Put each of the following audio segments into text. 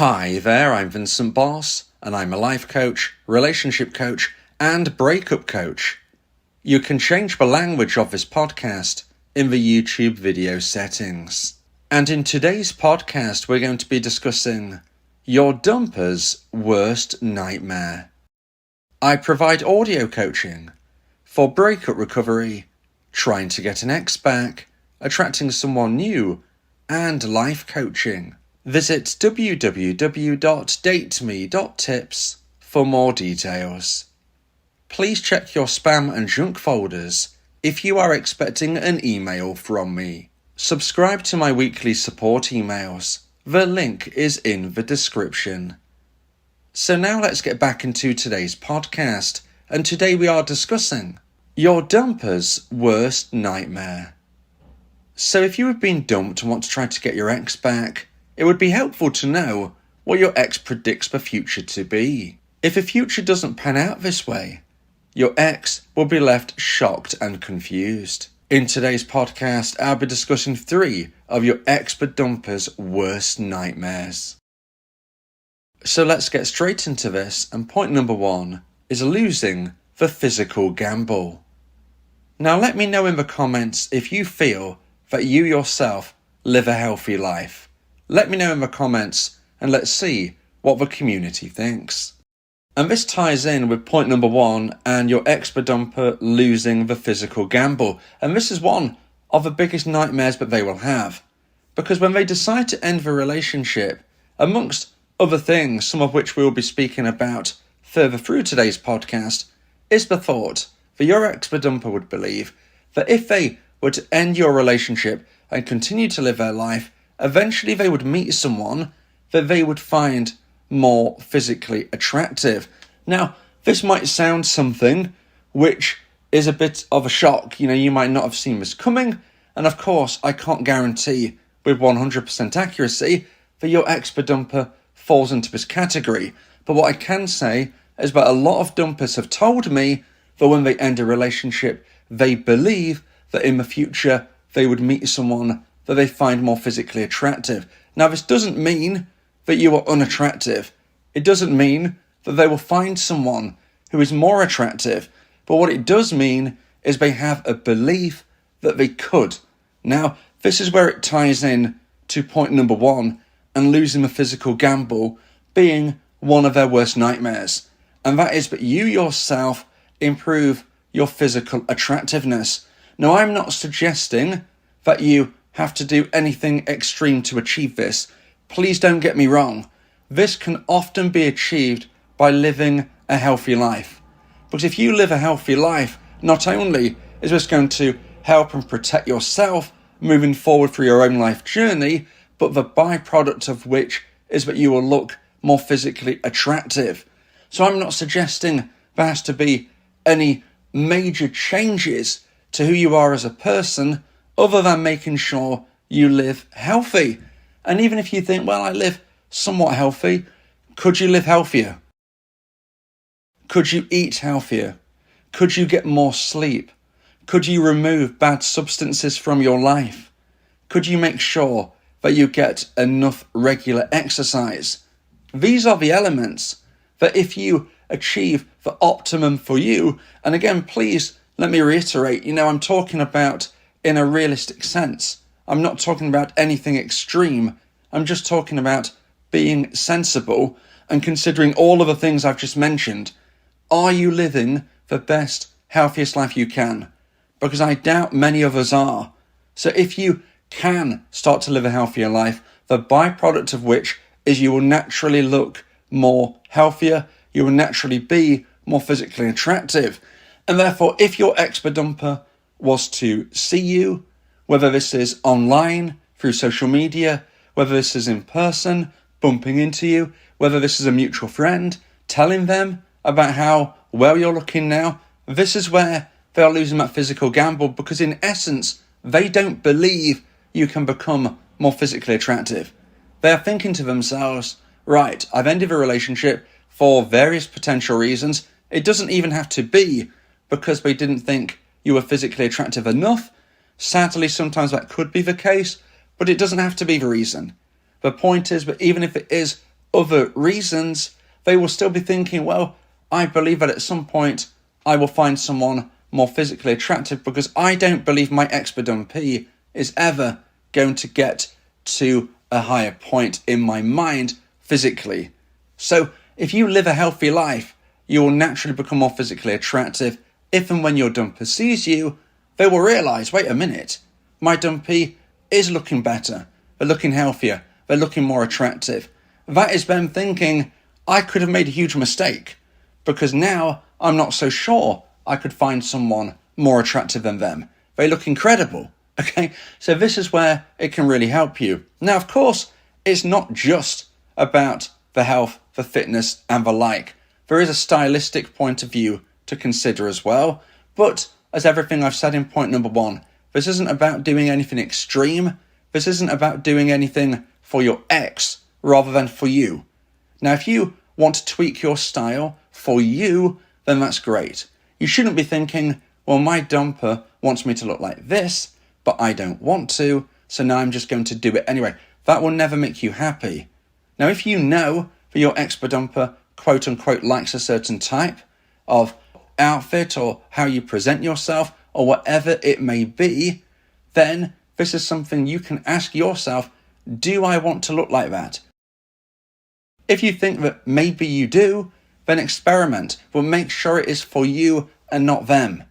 Hi there, I'm Vincent Bos, and I'm a life coach, relationship coach, and breakup coach. You can change the language of this podcast in the YouTube video settings. And in today's podcast, we're going to be discussing your dumper's worst nightmare. I provide audio coaching for breakup recovery, trying to get an ex back, attracting someone new, and life coaching. Visit www.dateme.tips for more details. Please check your spam and junk folders if you are expecting an email from me. Subscribe to my weekly support emails. The link is in the description. So now let's get back into today's podcast, and today we are discussing your dumper's worst nightmare. So if you have been dumped and want to try to get your ex back, it would be helpful to know what your ex predicts the future to be. If the future doesn't pan out this way, your ex will be left shocked and confused. In today's podcast, I'll be discussing 3 of your ex-dumper's worst nightmares. So let's get straight into this, and point number 1 is losing the physical gamble. Now let me know in the comments if you feel that you yourself live a healthy life. Let me know in the comments, and let's see what the community thinks. And this ties in with point number 1 and your ex-dumper losing the physical gamble. And this is one of the biggest nightmares that they will have. Because when they decide to end the relationship, amongst other things, some of which we will be speaking about further through today's podcast, is the thought that your ex-dumper would believe that if they were to end your relationship and continue to live their life, eventually they would meet someone that they would find more physically attractive. Now, this might sound something which is a bit of a shock. You might not have seen this coming. And of course, I can't guarantee with 100% accuracy that your ex-dumper falls into this category. But what I can say is that a lot of dumpers have told me that when they end a relationship, they believe that in the future they would meet someone that they find more physically attractive. Now, this doesn't mean that you are unattractive. It doesn't mean that they will find someone who is more attractive. But what it does mean is they have a belief that they could. Now, this is where it ties in to point number 1 and losing the physical gamble being one of their worst nightmares. And that is that you yourself improve your physical attractiveness. Now, I'm not suggesting that you have to do anything extreme to achieve this. Please don't get me wrong. This can often be achieved by living a healthy life. Because if you live a healthy life, not only is this going to help and protect yourself moving forward through your own life journey, but the byproduct of which is that you will look more physically attractive. So I'm not suggesting there has to be any major changes to who you are as a person, other than making sure you live healthy. And even if you think, well, I live somewhat healthy, could you live healthier? Could you eat healthier? Could you get more sleep? Could you remove bad substances from your life? Could you make sure that you get enough regular exercise? These are the elements that if you achieve the optimum for you, and again, please let me reiterate, I'm talking about in a realistic sense. I'm not talking about anything extreme. I'm just talking about being sensible and considering all of the things I've just mentioned. Are you living the best, healthiest life you can? Because I doubt many of us are. So if you can start to live a healthier life, the byproduct of which is you will naturally look more healthier, you will naturally be more physically attractive. And therefore, if your ex-dumper was to see you, whether this is online, through social media, whether this is in person, bumping into you, whether this is a mutual friend, telling them about how well you're looking now, this is where they are losing that physical gamble, because in essence, they don't believe you can become more physically attractive. They are thinking to themselves, right, I've ended a relationship for various potential reasons. It doesn't even have to be because they didn't think you were physically attractive enough. Sadly, sometimes that could be the case, but it doesn't have to be the reason. The point is that even if it is other reasons, they will still be thinking, well, I believe that at some point I will find someone more physically attractive because I don't believe my ex-dumpee is ever going to get to a higher point in my mind physically. So if you live a healthy life, you will naturally become more physically attractive. If and when your dumper sees you, they will realise, wait a minute, my dumpee is looking better, they're looking healthier, they're looking more attractive. That is them thinking, I could have made a huge mistake because now I'm not so sure I could find someone more attractive than them. They look incredible. Okay, so this is where it can really help you. Now, of course, it's not just about the health, the fitness, and the like. There is a stylistic point of view to consider as well. But as everything I've said in point number 1, this isn't about doing anything extreme. This isn't about doing anything for your ex rather than for you. Now, if you want to tweak your style for you, then that's great. You shouldn't be thinking, well, my dumper wants me to look like this, but I don't want to, so now I'm just going to do it anyway. That will never make you happy. Now, if you know that your ex-dumper, quote unquote, likes a certain type of outfit or how you present yourself or whatever it may be, then this is something you can ask yourself, do I want to look like that? If you think that maybe you do, then experiment, but make sure it is for you and not them.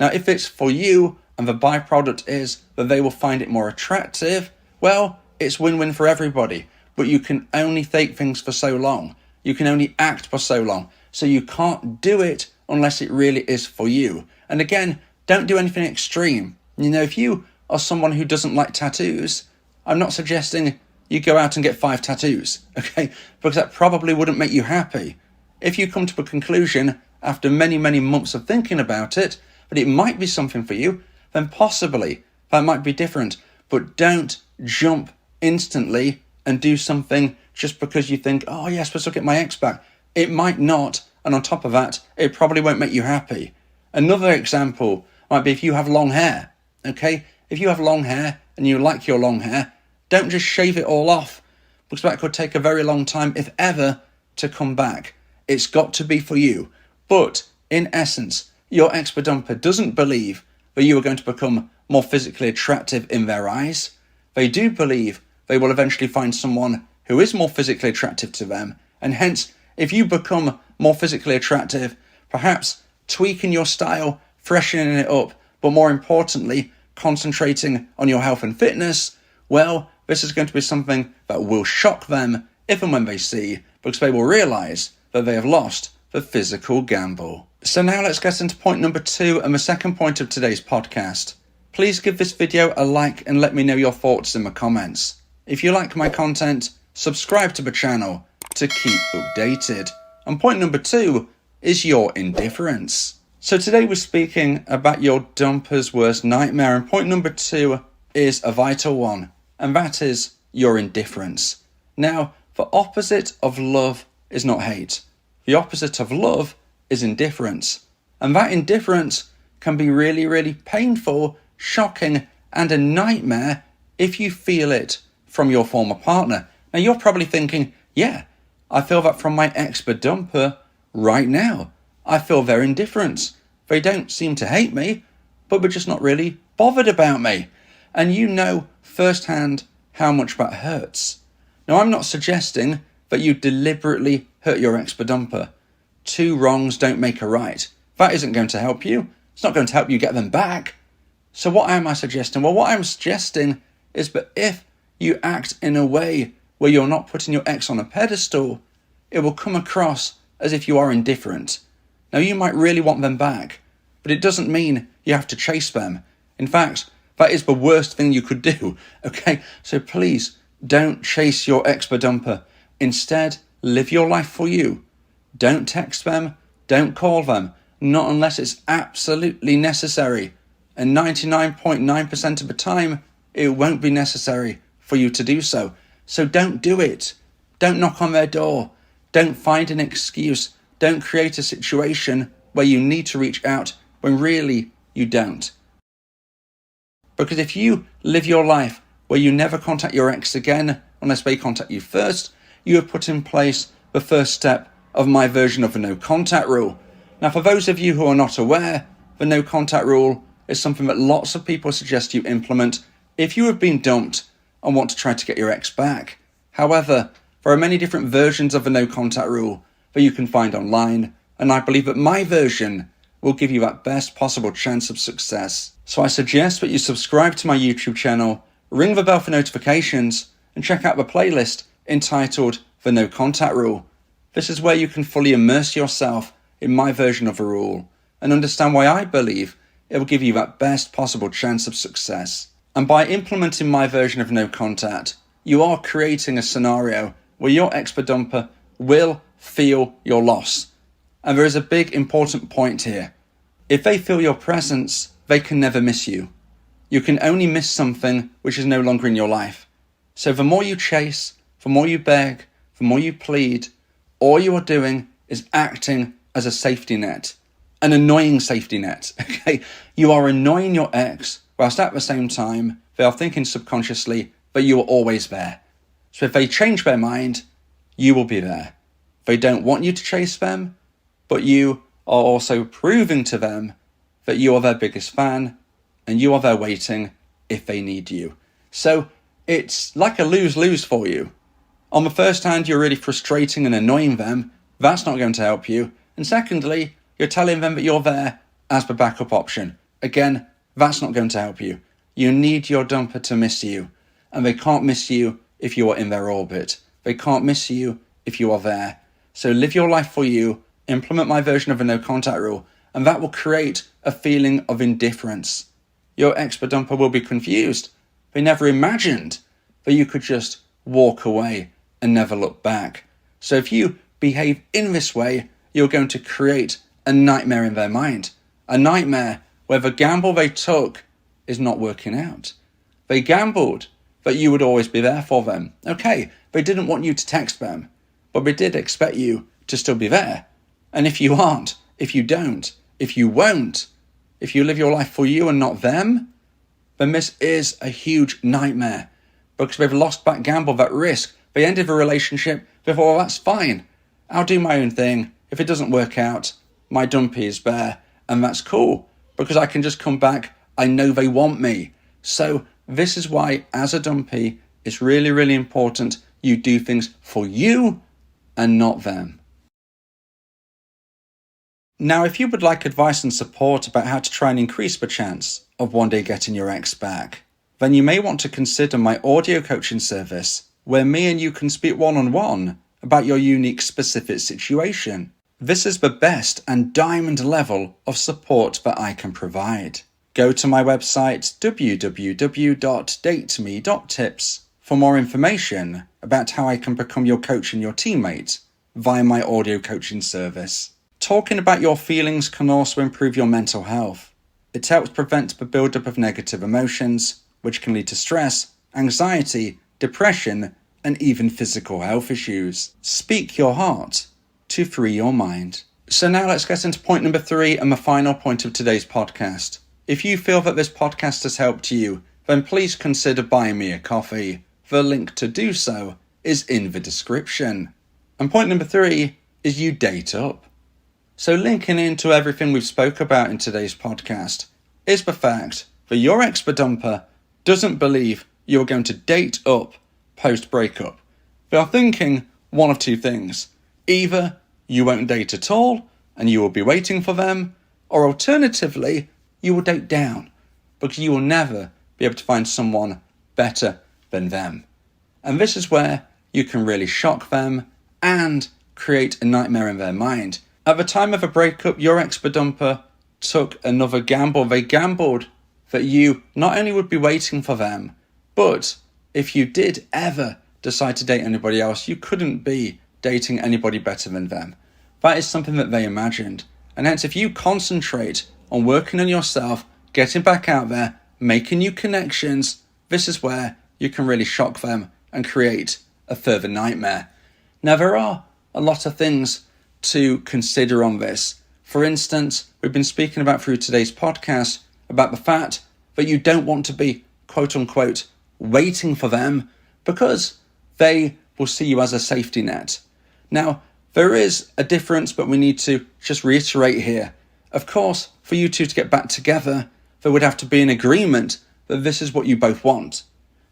Now, if it's for you and the byproduct is that they will find it more attractive, well, it's win-win for everybody. But you can only take things for so long. You can only act for so long. So you can't do it unless it really is for you. And again, don't do anything extreme. You know, if you are someone who doesn't like tattoos, I'm not suggesting you go out and get 5 tattoos, okay? Because that probably wouldn't make you happy. If you come to a conclusion after many, many months of thinking about it, that it might be something for you, then possibly that might be different. But don't jump instantly and do something just because you think, oh yes, let's look at my ex back. It might not, and on top of that, it probably won't make you happy. Another example might be if you have long hair, okay? If you have long hair and you like your long hair, don't just shave it all off, because that could take a very long time, if ever, to come back. It's got to be for you. But in essence, your ex-dumper doesn't believe that you are going to become more physically attractive in their eyes. They do believe they will eventually find someone who is more physically attractive to them. And hence, if you become more physically attractive, perhaps tweaking your style, freshening it up, but more importantly, concentrating on your health and fitness, well, this is going to be something that will shock them if and when they see, because they will realise that they have lost the physical gamble. So now let's get into point number 2 and the second point of today's podcast. Please give this video a like and let me know your thoughts in the comments. If you like my content, subscribe to the channel to keep updated. And point number 2 is your indifference. So today we're speaking about your dumper's worst nightmare, and point number 2 is a vital one, and that is your indifference. Now, the opposite of love is not hate. The opposite of love is indifference. And that indifference can be really, really painful, shocking, and a nightmare if you feel it from your former partner. Now, you're probably thinking, yeah, I feel that from my ex-dumper right now. I feel their indifference. They don't seem to hate me, but they're just not really bothered about me. And you know firsthand how much that hurts. Now, I'm not suggesting that you deliberately hurt your ex-dumper. 2 wrongs don't make a right. That isn't going to help you. It's not going to help you get them back. So what am I suggesting? Well, what I'm suggesting is that if you act in a way where you're not putting your ex on a pedestal, it will come across as if you are indifferent. Now, you might really want them back, but it doesn't mean you have to chase them. In fact, that is the worst thing you could do, okay? So please, don't chase your ex-dumper. Instead, live your life for you. Don't text them, don't call them, not unless it's absolutely necessary. And 99.9% of the time, it won't be necessary for you to do so. So don't do it. Don't knock on their door. Don't find an excuse. Don't create a situation where you need to reach out when really you don't. Because if you live your life where you never contact your ex again unless they contact you first, you have put in place the first step of my version of the no contact rule. Now, for those of you who are not aware, the no contact rule is something that lots of people suggest you implement if you have been dumped and want to try to get your ex back. However, there are many different versions of the no contact rule that you can find online, and I believe that my version will give you that best possible chance of success. So I suggest that you subscribe to my YouTube channel, ring the bell for notifications, and check out the playlist entitled The No Contact Rule. This is where you can fully immerse yourself in my version of the rule and understand why I believe it will give you that best possible chance of success. And by implementing my version of no contact, you are creating a scenario where your ex-dumper will feel your loss. And there is a big important point here. If they feel your presence, they can never miss you. You can only miss something which is no longer in your life. So the more you chase, the more you beg, the more you plead, all you are doing is acting as a safety net, an annoying safety net, okay? You are annoying your ex, whilst at the same time, they are thinking subconsciously that you are always there. So if they change their mind, you will be there. They don't want you to chase them, but you are also proving to them that you are their biggest fan and you are there waiting if they need you. So it's like a lose-lose for you. On the first hand, you're really frustrating and annoying them. That's not going to help you. And secondly, you're telling them that you're there as the backup option. Again, that's not going to help you. You need your dumper to miss you. And they can't miss you if you are in their orbit. They can't miss you if you are there. So live your life for you, implement my version of a no contact rule, and that will create a feeling of indifference. Your ex-dumper will be confused. They never imagined that you could just walk away and never look back. So if you behave in this way, you're going to create a nightmare in their mind. A nightmare where the gamble they took is not working out. They gambled that you would always be there for them. Okay, they didn't want you to text them, but they did expect you to still be there. And if you aren't, if you don't, if you won't, if you live your life for you and not them, then this is a huge nightmare because they've lost that gamble, that risk. They ended the relationship. They thought, well, that's fine. I'll do my own thing. If it doesn't work out, my dumpee is there, and that's cool because I can just come back. I know they want me. So this is why, as a dumpee, it's really, really important you do things for you and not them. Now, if you would like advice and support about how to try and increase the chance of one day getting your ex back, then you may want to consider my audio coaching service, where me and you can speak one-on-one about your unique specific situation. This is the best and diamond level of support that I can provide. Go to my website www.dateme.tips for more information about how I can become your coach and your teammate via my audio coaching service. Talking about your feelings can also improve your mental health. It helps prevent the buildup of negative emotions, which can lead to stress, anxiety, depression, and even physical health issues. Speak your heart to free your mind. So now let's get into point number 3 and the final point of today's podcast. If you feel that this podcast has helped you, then please consider buying me a coffee. The link to do so is in the description. And point number 3 is you date up. So linking into everything we've spoke about in today's podcast is the fact that your ex-dumper doesn't believe you're going to date up post-breakup. They are thinking one of two things. Either you won't date at all and you will be waiting for them, or alternatively, you will date down because you will never be able to find someone better than them. And this is where you can really shock them and create a nightmare in their mind. At the time of a breakup, your ex-dumper took another gamble. They gambled that you not only would be waiting for them, but if you did ever decide to date anybody else, you couldn't be dating anybody better than them. That is something that they imagined. And hence, if you concentrate on working on yourself, getting back out there, making new connections, this is where you can really shock them and create a further nightmare. Now, there are a lot of things to consider on this. For instance, we've been speaking about through today's podcast about the fact that you don't want to be, quote unquote, waiting for them because they will see you as a safety net. Now, there is a difference, but we need to just reiterate here. Of course, for you two to get back together, there would have to be an agreement that this is what you both want.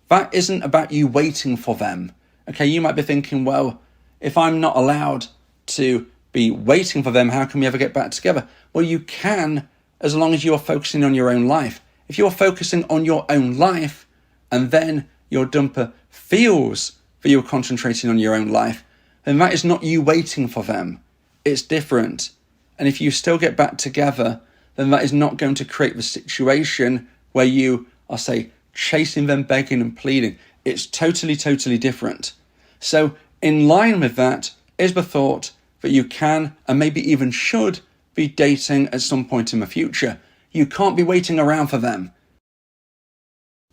That isn't about you waiting for them. Okay, you might be thinking, well, if I'm not allowed to be waiting for them, how can we ever get back together? Well, you can, as long as you are focusing on your own life. If you're focusing on your own life, and then your dumper feels that you're concentrating on your own life, then that is not you waiting for them. It's different. And if you still get back together, then that is not going to create the situation where you are, say, chasing them, begging and pleading. It's totally, totally different. So in line with that is the thought that you can, and maybe even should, be dating at some point in the future. You can't be waiting around for them.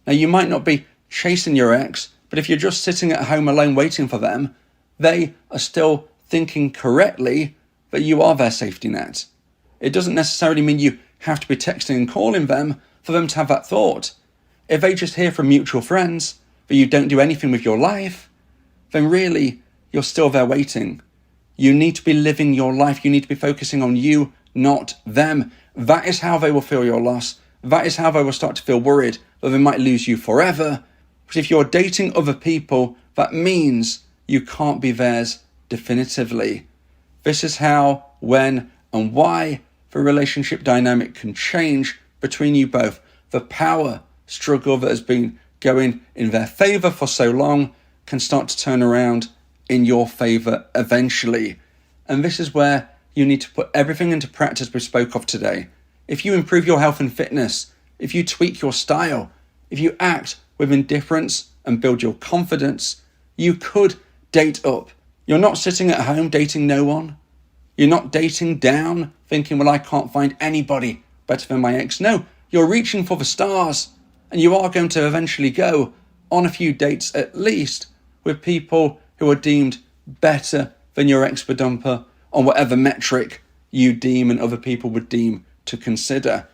Now, you might not be chasing your ex, but if you're just sitting at home alone waiting for them, they are still thinking correctly that you are their safety net. It doesn't necessarily mean you have to be texting and calling them for them to have that thought. If they just hear from mutual friends that you don't do anything with your life, then really you're still there waiting. You need to be living your life. You need to be focusing on you, not them. That is how they will feel your loss. That is how they will start to feel worried that they might lose you forever. But if you're dating other people, that means you can't be theirs definitively. This is how, when, and why the relationship dynamic can change between you both. The power struggle that has been going in their favour for so long can start to turn around in your favour eventually. And this is where you need to put everything into practice we spoke of today. If you improve your health and fitness, if you tweak your style, if you act with indifference and build your confidence, you could date up. You're not sitting at home dating no one. You're not dating down, thinking, well, I can't find anybody better than my ex. No, you're reaching for the stars, and you are going to eventually go on a few dates at least with people who are deemed better than your ex-dumper on whatever metric you deem and other people would deem to consider.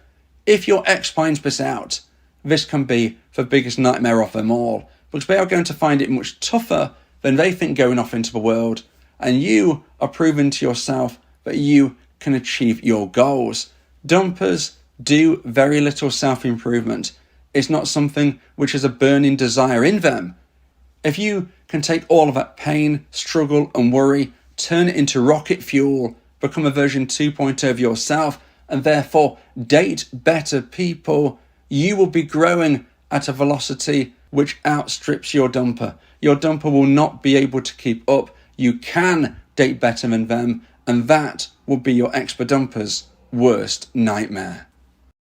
If your ex finds this out, this can be the biggest nightmare of them all, because they are going to find it much tougher than they think going off into the world, and you are proving to yourself that you can achieve your goals. Dumpers do very little self-improvement. It's not something which is a burning desire in them. If you can take all of that pain, struggle and worry, turn it into rocket fuel, become a version 2.0 of yourself, and therefore date better people, you will be growing at a velocity which outstrips your dumper. Your dumper will not be able to keep up. You can date better than them, and that will be your ex-dumper's worst nightmare.